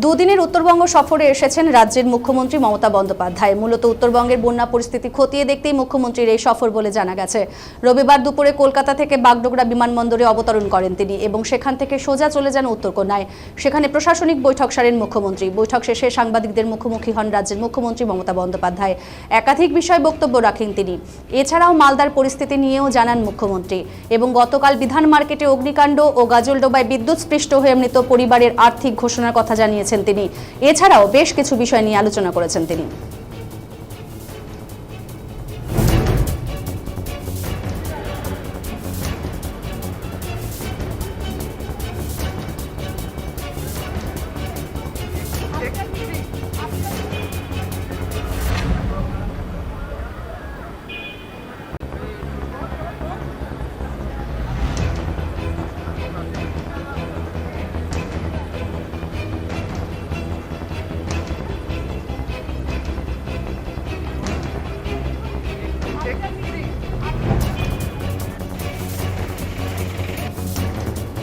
দুদিনের উত্তরবঙ্গ সফরে এসেছেন রাজ্যের মুখ্যমন্ত্রী মমতা বন্দ্যোপাধ্যায়। মূলত উত্তরবঙ্গের বন্যা পরিস্থিতি খতিয়ে দেখতেই মুখ্যমন্ত্রীর এই সফর বলে জানা গেছে। রবিবার দুপুরে কলকাতা থেকে বাগডোগরা বিমানবন্দরে অবতরণ করেন তিনি এবং সেখান থেকে সোজা চলে যান উত্তরকন্যায়। সেখানে প্রশাসনিক বৈঠক সারেন মুখ্যমন্ত্রী। বৈঠক শেষে সাংবাদিকদের মুখোমুখি হন রাজ্যের মুখ্যমন্ত্রী মমতা বন্দ্যোপাধ্যায়। একাধিক বিষয়ে বক্তব্য রাখেন তিনি। এছাড়াও মালদার পরিস্থিতি নিয়েও জানান মুখ্যমন্ত্রী এবং গতকাল বিধান মার্কেটে অগ্নিকাণ্ড ও গাজলডোবায় বিদ্যুৎস্পৃষ্ট হয়ে মৃত পরিবারের আর্থিক ঘোষণার কথা জানিয়েছেন তিনি। এছাড়াও বেশ কিছু বিষয় নিয়ে আলোচনা করেছেন তিনি।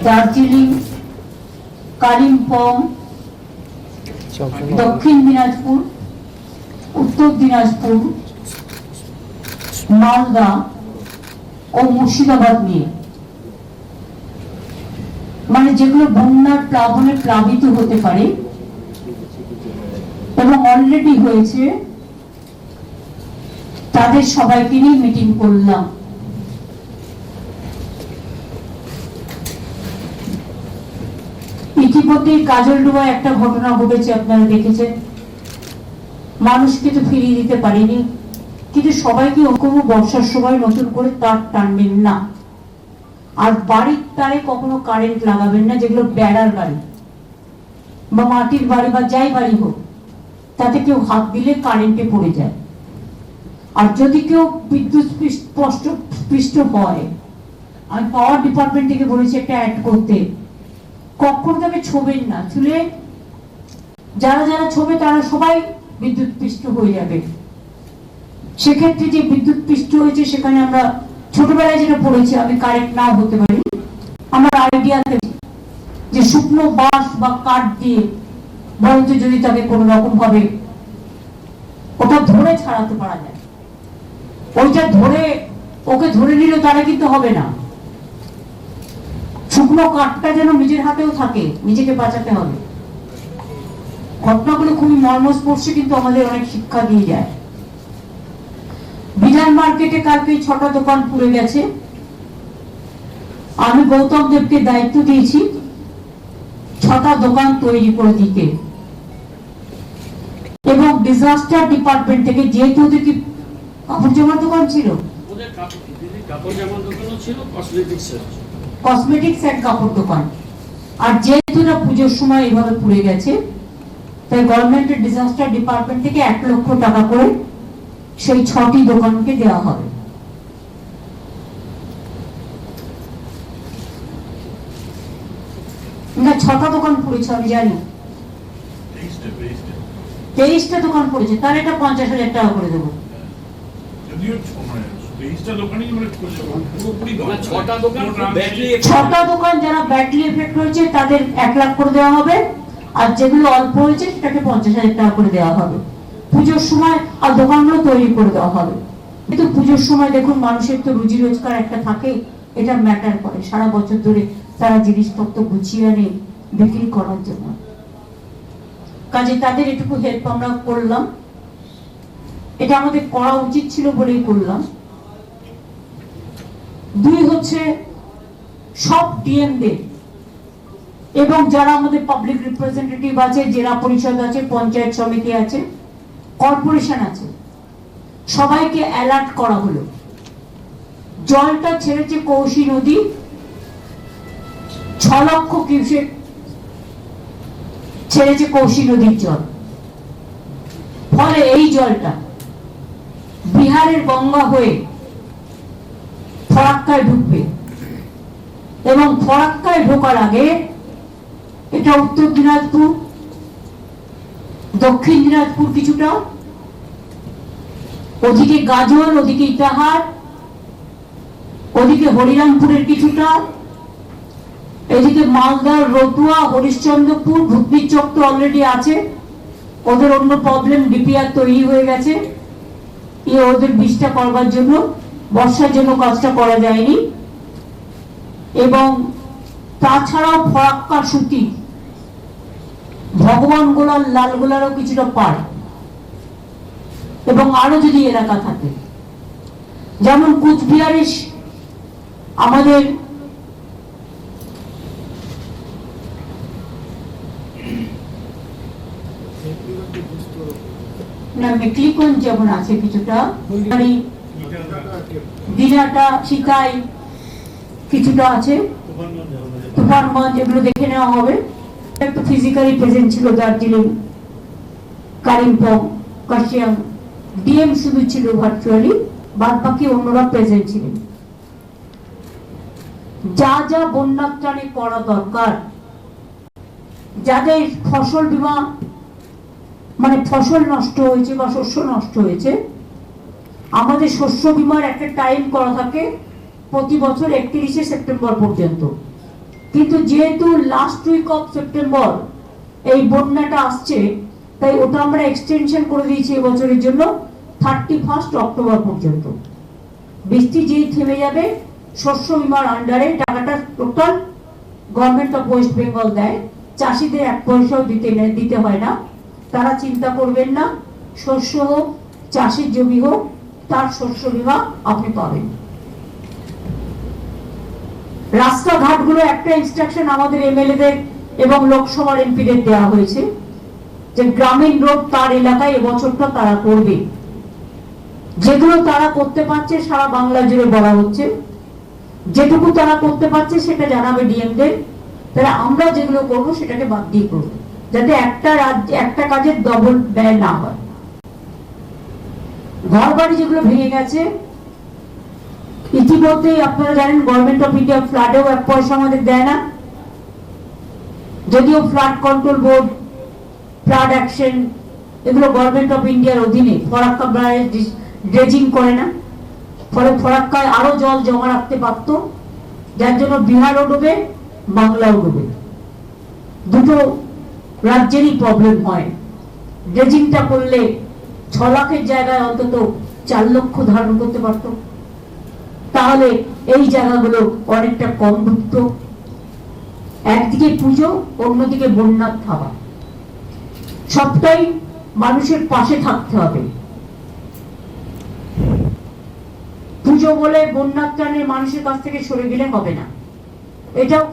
দার্জিলিং, কালিম্পং, দক্ষিণ দিনাজপুর, উত্তর দিনাজপুর, মালদা ও মুর্শিদাবাদ নিয়ে, মানে যেগুলো বন্যার প্লাবনে প্লাবিত হতে পারে এবং অলরেডি হয়েছে, তাদের সবাইকে নিয়ে মিটিং করলাম। ইতিমধ্যে গাজলডোবায় একটা ঘটনা ঘটেছে, আপনারা দেখেছেন। মানুষকে তো ফিরিয়ে দিতে পারিনি, কিন্তু সবাইকে কোনো বর্ষার সময় নতুন করে তার টানবেন না, আর বাড়ির তারে কখনো কারেন্ট লাগাবেন না, যেগুলো বেড়ার বাড়ি বা মাটির বাড়ি বা যাই বাড়ি হোক, তাতে কেউ হাত দিলে কারেন্টে পড়ে যায়। আর যদি কেউ বিদ্যুৎ স্পৃষ্ট হয়, আমি পাওয়ার ডিপার্টমেন্ট থেকে বলেছি একটা অ্যাড করতে, কখন তাকে ছোবেন না, ছুলে যারা যারা ছোবে তারা সবাই বিদ্যুৎ পৃষ্ঠ হয়ে যাবে। সেক্ষেত্রে যে বিদ্যুৎ পৃষ্ঠ হয়েছে, সেখানে আমরা ছোটবেলায় যেটা পড়েছি, আমি কারেক্ট নাও হতে পারি, আমার আইডিয়াতে যে শুকনো বাঁশ বা কাঠ দিয়ে বরঞ্চ যদি তাকে কোনো রকম ভাবে ওটা ধরে ছাড়াতে পারা যায়, ওইটা ধরে ওকে ধরে নিলে তারা কিন্তু হবে না। শুকনো কাঠটা যেন নিজের হাতেও থাকে, নিজেকে বাঁচাতে হবে। ঘটনাগুলো খুবই মর্মস্পর্শী, কিন্তু আমাদের অনেক শিক্ষা দিয়ে যায়। বিধান মার্কেটে কালকে 6টা দোকান পুড়ে গেছে। আমি গৌতম দেবকে দায়িত্ব দিয়েছি 6টা দোকান তৈরি করে দিতে, এবং ডিজাস্টার ডিপার্টমেন্ট থেকে, যেহেতু ওদের কি কাপড় জামার দোকান ছিল, কসমেটিক্স এন্ড কাপড় দোকান, আর যেহেতু না পুজোর সময় এইভাবে পুড়ে গেছে, তাই গভর্নমেন্টের ডিজাস্টার ডিপার্টমেন্ট থেকে 1 লক্ষ টাকা করে সেই 6টি দোকানকে দেওয়া হবে। না, 6টা দোকান পড়েছে, আমি জানি 23টা দোকান পড়েছে, তার এটা 50,000 টাকা করে দেবো। 6টা দোকান যারা ব্যাডলি এফেক্ট হয়েছে তাদের 1 লাখ করে দেওয়া হবে, আর যেগুলো অল্প হয়েছে সেটাকে 50,000 টাকা করে দেওয়া হবে পুজোর সময়, আর দোকানগুলো তৈরি করে দেওয়া হবে। কিন্তু পুজোর সময় দেখুন, মানুষের তো রুজি রোজগার একটা থাকে, এটা ম্যাটার করে। সারা বছর ধরে তারা জিনিসপত্র গুছিয়ে আনে বিক্রি করার জন্য, কাজে তাদের এটুকু হেল্প আমরা করলাম। এটা আমাদের করা উচিত ছিল বলেই করলাম। 2 হচ্ছে সব ডিএমদের এবং যারা আমাদের পাবলিক রিপ্রেজেন্টেটিভ আছে, জেলা পরিষদ আছে, পঞ্চায়েত সমিতি আছে, কর্পোরেশন আছে, সবাইকে অ্যালার্ট করা হলো। জলটা ছেড়েছে কৌশি নদী, 6 লক্ষ কিউসেক ছেড়েছে কৌশি নদীর জল। ফলে এই জলটা বিহারের গঙ্গা হয়ে ফরাক্কায় ঢুকবে, এবং ফরাক্কায় ঢোকার আগে এটা উত্তর দিনাজপুর, দক্ষিণ দিনাজপুর কিছুটা, ওদিকে গাজল, ওদিকে ইটাহার, ওদিকে হরিরামপুরের কিছুটা, এদিকে মালদার রতুয়া, হরিশ্চন্দ্রপুর, ভূতনির চক তো অলরেডি আছে, ওদের অন্য প্রবলেম ডিপিআর তৈরি হয়ে গেছে, ওদের বীজটা করবার জন্য বর্ষার জন্য কাজটা করা যায়নি। এবং তাছাড়াও ফরাক্কা, সুতি, ভগবান গোলার, লালগোলারও কিছুটা পায়, এবং আরো যদি এলাকা থাকে, যেমন কুচবিহারে আমাদের মেকলিগঞ্জ যেমন আছে, কিছুটা দিনাটা, শিকাই কিছুটা আছে, তুফানগঞ্জ, এগুলো দেখে নেওয়া হবে। একটু ফিজিক্যালি প্রেজেন্ট ছিল দার্জিলিং, কালিম্পং, কাশিয়াং, ডিএম শুধু ছিল ভার্চুয়ালি, বাদ বাকি অন্যরা প্রেজেন্ট ছিলেন। যা যা বন্যা ত্রাণে করা দরকার, যাদের ফসল বীমা মানে ফসল নষ্ট হয়েছে বা শস্য নষ্ট হয়েছে, আমাদের শস্য বীমার একটা টাইম করা থাকে প্রতি বছর 31শে সেপ্টেম্বর পর্যন্ত, কিন্তু যেহেতু লাস্ট উইক অফ সেপ্টেম্বর এই বন্যাটা আসছে, তাই ওটা আমরা এক্সটেনশন করে দিয়েছি এবছরের জন্য 31 অক্টোবর পর্যন্ত। বৃষ্টি যেই থেমে যাবে, শস্য বীমার আন্ডারে টাকাটা total government of West Bengal দেয়, চাষিদের 1 পয়সাও দিতে হয় না। তারা চিন্তা করবেন না, শস্য হোক, চাষের জমি হোক, তার শস্য বীমা আপনি পাবেন। রাস্তাঘাটগুলো একটা ইনস্ট্রাকশন আমাদের এমএলএদের এবং লোকসভার এমপিদের দেওয়া হয়েছে যে গ্রামীণ রোড তার এলাকায় এবছরটা তারা করবে। যেগুলো তারা করতে পারছে সারা বাংলা জুড়ে বলা হচ্ছে, যেটুকু তারা করতে পারছে সেটা জানাবে ডিএমদের, তাহলে আমরা যেগুলো করবো সেটাকে বাদ দিয়ে করবো, যাতে একটা কাজের ডবল ব্যয় না হয়। ঘর বাড়ি যেগুলো ভেঙে গেছে, ইতিমধ্যেই আপনারা জানেন গভর্নমেন্ট অফ ইন্ডিয়া ফ্লাডেও 1 পয়সা আমাদের দেয় না, যদিও flood control board, flood action এগুলো গভর্নমেন্ট অফ ইন্ডিয়ার অধীনে, ফরাক্কা ড্রেজিং করে না, ফলে ফরাক্কায় আরো জল জমা রাখতে পারত, যার জন্য বিহারও ডুবে, বাংলাও ডুবে, দুটো রাজ্যেরই প্রবলেম হয়। ড্রেজিংটা করলে 6 লাখের জায়গায় অন্তত 4 লক্ষ ধারণ করতে পারত, তাহলে এই জায়গাগুলো অনেকটা কম ডুবত। একদিকে পুজো, অন্যদিকে বন্যার থাবা, সবটাই মানুষের পাশে থাকতে হবে। পুজো বলে বন্যার ত্রাণে মানুষের কাছ থেকে সরে গেলে হবে না, এটাও